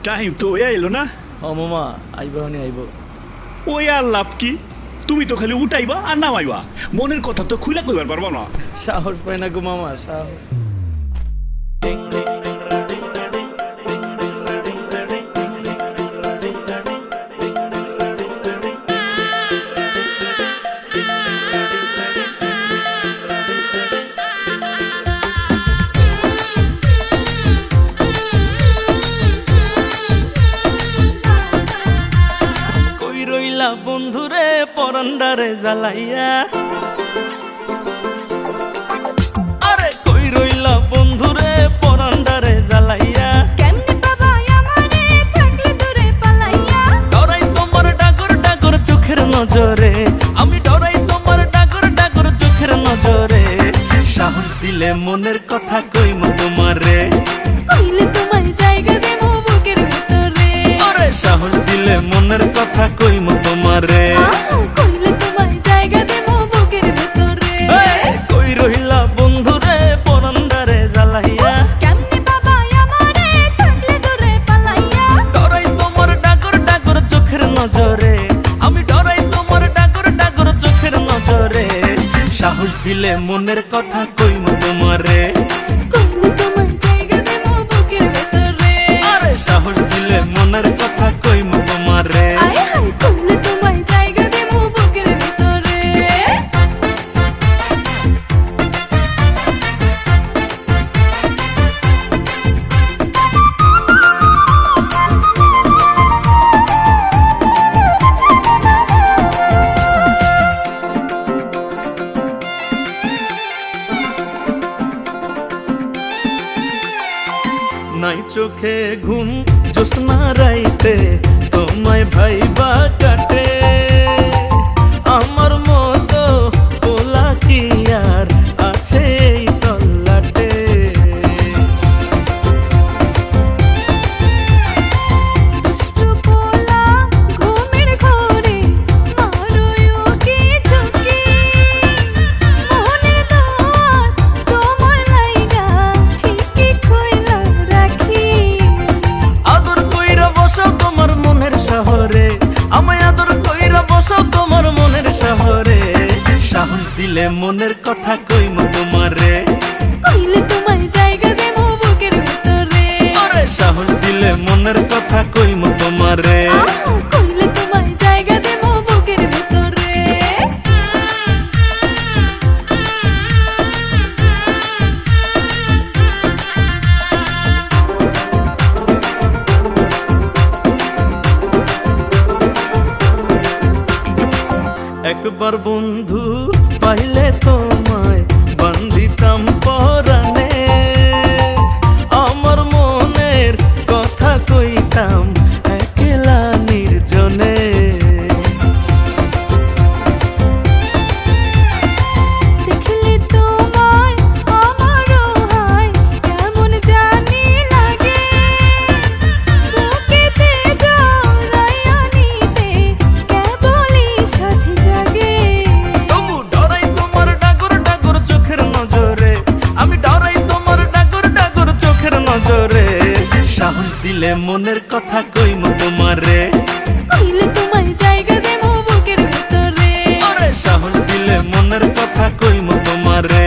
Time তো এলো না। ও মামা আইবা হনি আইব। ওই আর লাভ কি, তুমি তো খালি উঠাইবা আর নামাইবা, মনের কথা তো খুলে কইবার পারবা না। সাহস পাই না গো মামা, সাহস। বন্ধুরে পরান্ডারে জ্বালাইয়া, আরে কই রইলা বন্ধুরে পরান্ডারে জ্বালাইয়া, কেমনে বাবা আমারে থাকলে দূরে পালাইয়া, ডরাই তোমার ডাগর ডাগর চোখের নজরে, আমি ডরাই তোমার ডাগর ডাগর চোখের নজরে, সাহস দিলে মনের কথা কইমু তোমারে, কইলে তোমায় জায়গা দেবো বুকের ভেতরে, আরে সাহস দিলে মনের কথা কইমু তোমারে, কইলে তোমায় জায়গা দেবো বুকের ভেতরে, কই রইলা বন্ধুরে পরান্ডারে জ্বালাইয়া, কেমনে বাবা আমারে থাকলে দূরে পালাইয়া, ডরাই তোমার ডাগর ডাগর চোখের নজরে, আমি ডরাই তোমার ডাগর ডাগর চোখের নজরে, সাহস দিলে মনের কথা কইমু তোমারে, কইলে তোমায় জায়গা দেবো বুকের ভেতরে, আরে সাহস দিলে মনের কথা কইমু তোমারে, আয় হায় কইলে তোমায় জায়গা দেবো বুকের ভেতরে। নাই চোখে ঘুম জোৎস্না রাইতে তোমায় ভাইবা কাটে, আমার মতো পোলা কি আর আছে এই তল্লাটে, দুষ্টু পোলা ঘুমের ঘোরে মারোয়ো কি ঝুঁকি, মনের দোয়ার তোমার লাইগা ঠিকই খুইলা রাখি, আদর কইরা বসো তোমার মনের শহরে, আমায় আদর কইরা বসো তোমার মনের শহরে, সাহস দিলে মনের কথা কইমু তোমারে, কইলে তোমায় জায়গা দেবো বুকের ভেতরে, আরে সাহস দিলে মনের কথা কইমু তোমারে, কইলে তোমায় জায়গা দেবো বুকের ভেতরে। একবার বন্ধু পাইলে তোমায় বান্ধিতাম পরাণে, আমার মনের কথা কইতাম একলা নির্জনে, দেখলে তোমায় আমারও হয় কেমন জানি লাগে, বুকেতে জড়াইয়া নিতে কেবলই সাথে জাগে, তবু ডরাই তোমার ডাগর ডাগর চোখের নজরে, আমি ডরাই তোমার ডাগর ডাগর চোখের নজরে, সাহস দিলে মনের কথা কইমু তোমারে, কইলে তোমায় জায়গা দেবো বুকের ভেতরে, আরে সাহস দিলে মনের কথা কইমু তোমারে,